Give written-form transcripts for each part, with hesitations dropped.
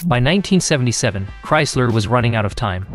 By 1977, Chrysler was running out of time.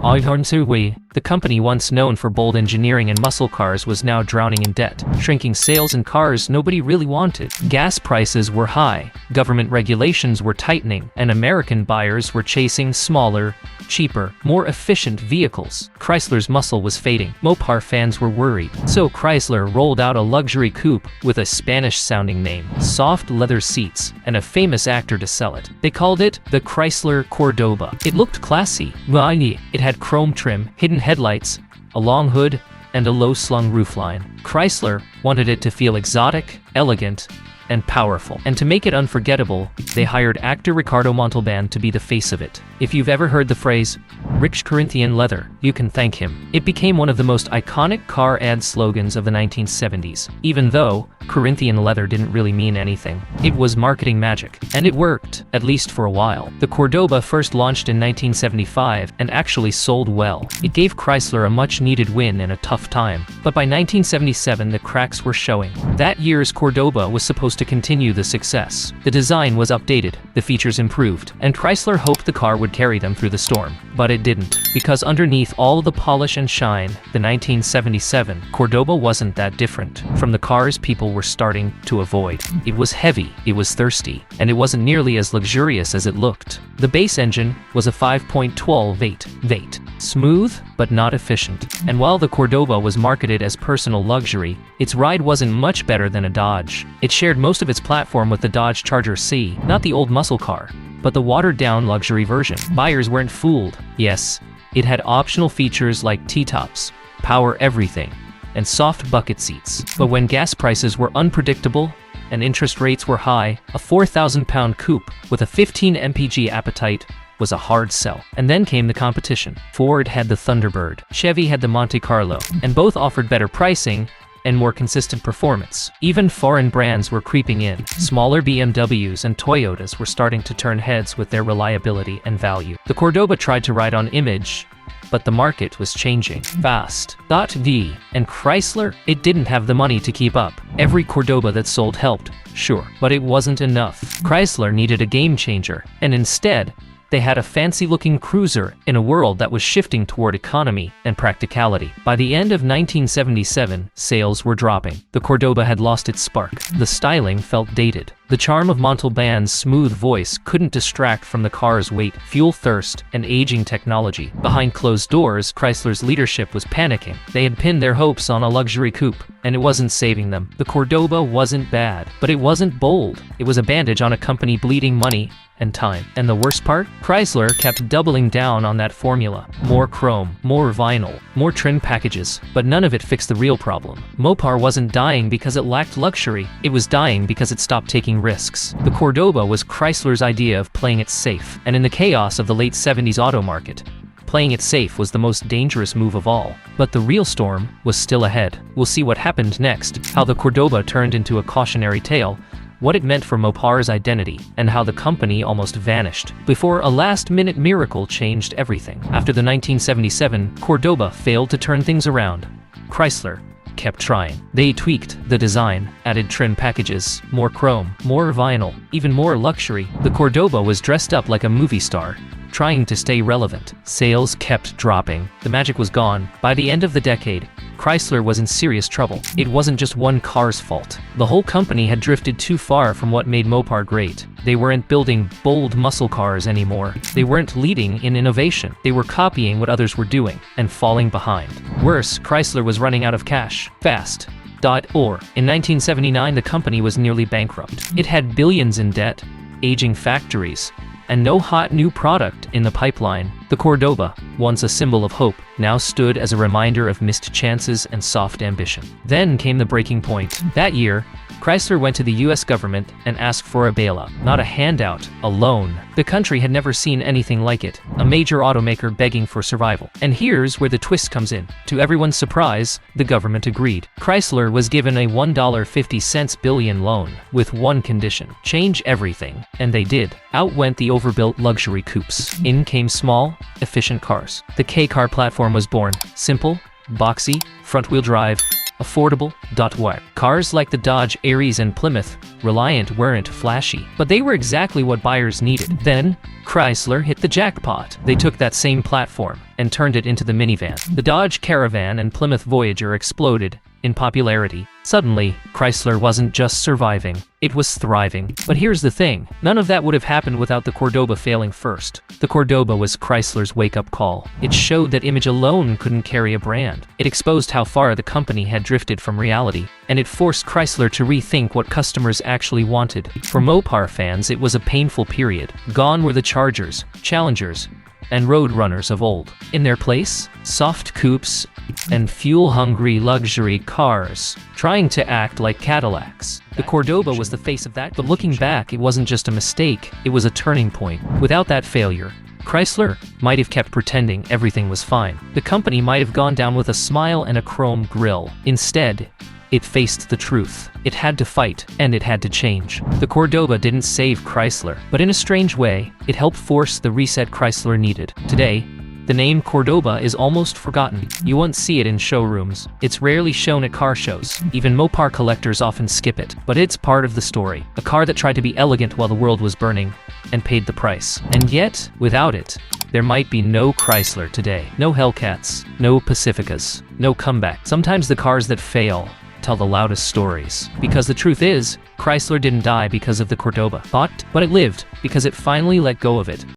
The company once known for bold engineering and muscle cars was now drowning in debt, shrinking sales and cars nobody really wanted. Gas prices were high, government regulations were tightening, and American buyers were chasing smaller, cheaper, more efficient vehicles. Chrysler's muscle was fading. Mopar fans were worried. So Chrysler rolled out a luxury coupe with a Spanish-sounding name, soft leather seats, and a famous actor to sell it. They called it the Chrysler Cordoba. It looked classy. It had chrome trim, hidden headlights, a long hood, and a low-slung roofline. Chrysler wanted it to feel exotic, elegant, and powerful. And to make it unforgettable, they hired actor Ricardo Montalban to be the face of it. If you've ever heard the phrase, "rich Corinthian leather," you can thank him. It became one of the most iconic car ad slogans of the 1970s, even though Corinthian leather didn't really mean anything. It was marketing magic, and it worked, at least for a while. The Cordoba first launched in 1975 and actually sold well. It gave Chrysler a much-needed win in a tough time. But by 1977, the cracks were showing. That year's Cordoba was supposed to continue the success. The design was updated, the features improved, and Chrysler hoped the car would carry them through the storm. But it didn't, because underneath all the polish and shine, the 1977 Cordoba wasn't that different from the cars people were starting to avoid. It was heavy, it was thirsty, and it wasn't nearly as luxurious as it looked. The base engine was a 5.12 V8, smooth but not efficient. And while the Cordoba was marketed as personal luxury, its ride wasn't much better than a Dodge. It shared most of its platform with the Dodge Charger C, not the old muscle car, but the watered-down luxury version. Buyers weren't fooled. Yes, it had optional features like T-tops, power everything, and soft bucket seats. But when gas prices were unpredictable and interest rates were high, a 4,000-pound coupe with a 15 mpg appetite was a hard sell. And then came the competition. Ford had the Thunderbird, Chevy had the Monte Carlo, and both offered better pricing and more consistent performance. Even foreign brands were creeping in. Smaller BMWs and Toyotas were starting to turn heads with their reliability and value. The Cordoba tried to ride on image, but the market was changing fast. And Chrysler, it didn't have the money to keep up. Every Cordoba that sold helped, sure, but it wasn't enough. Chrysler needed a game changer, and instead, they had a fancy-looking cruiser in a world that was shifting toward economy and practicality. By the end of 1977, sales were dropping. The Cordoba had lost its spark. The styling felt dated. The charm of Montalban's smooth voice couldn't distract from the car's weight, fuel thirst, and aging technology. Behind closed doors, Chrysler's leadership was panicking. They had pinned their hopes on a luxury coupe, and it wasn't saving them. The Cordoba wasn't bad, but it wasn't bold. It was a bandage on a company bleeding money and time. And the worst part? Chrysler kept doubling down on that formula. More chrome, more vinyl, more trim packages, but none of it fixed the real problem. Mopar wasn't dying because it lacked luxury. It was dying because it stopped taking risks. The Cordoba was Chrysler's idea of playing it safe, and in the chaos of the late 70s auto market, playing it safe was the most dangerous move of all. But the real storm was still ahead. We'll see what happened next, how the Cordoba turned into a cautionary tale, what it meant for Mopar's identity, and how the company almost vanished before a last-minute miracle changed everything. After the 1977 Cordoba failed to turn things around, Chrysler kept trying. They tweaked the design, added trim packages, more chrome, more vinyl, even more luxury. The Cordoba was dressed up like a movie star, trying to stay relevant. Sales kept dropping. The magic was gone. By the end of the decade, Chrysler was in serious trouble. It wasn't just one car's fault. The whole company had drifted too far from what made Mopar great. They weren't building bold muscle cars anymore. They weren't leading in innovation. They were copying what others were doing and falling behind. Worse, Chrysler was running out of cash fast. In 1979, the company was nearly bankrupt. It had billions in debt, aging factories, and no hot new product in the pipeline. The Cordoba, once a symbol of hope, now stood as a reminder of missed chances and soft ambition. Then came the breaking point. That year, Chrysler went to the US government and asked for a bailout. Not a handout, a loan. The country had never seen anything like it. A major automaker begging for survival. And here's where the twist comes in. To everyone's surprise, the government agreed. Chrysler was given a $1.50 billion loan, with one condition: change everything. And they did. Out went the overbuilt luxury coupes. In came small, efficient cars. The K-car platform was born. Simple, boxy, front-wheel drive, affordable. What? Cars like the Dodge Aries and Plymouth Reliant weren't flashy, but they were exactly what buyers needed. Then, Chrysler hit the jackpot. They took that same platform and turned it into the minivan. The Dodge Caravan and Plymouth Voyager exploded in popularity. Suddenly, Chrysler wasn't just surviving, it was thriving. But here's the thing, none of that would have happened without the Cordoba failing first. The Cordoba was Chrysler's wake-up call. It showed that image alone couldn't carry a brand. It exposed how far the company had drifted from reality, and it forced Chrysler to rethink what customers actually wanted. For Mopar fans, it was a painful period. Gone were the Chargers, Challengers, and Roadrunners of old. In their place, soft coupes and fuel-hungry luxury cars, trying to act like Cadillacs. The Cordoba was the face of that, but looking back, it wasn't just a mistake, it was a turning point. Without that failure, Chrysler might have kept pretending everything was fine. The company might have gone down with a smile and a chrome grille. Instead, it faced the truth. It had to fight, and it had to change. The Cordoba didn't save Chrysler, but in a strange way, it helped force the reset Chrysler needed. Today, the name Cordoba is almost forgotten. You won't see it in showrooms. It's rarely shown at car shows. Even Mopar collectors often skip it. But it's part of the story. A car that tried to be elegant while the world was burning, and paid the price. And yet, without it, there might be no Chrysler today. No Hellcats, no Pacificas, no comeback. Sometimes the cars that fail tell the loudest stories. Because the truth is, Chrysler didn't die because of the Cordoba, but it lived because it finally let go of it.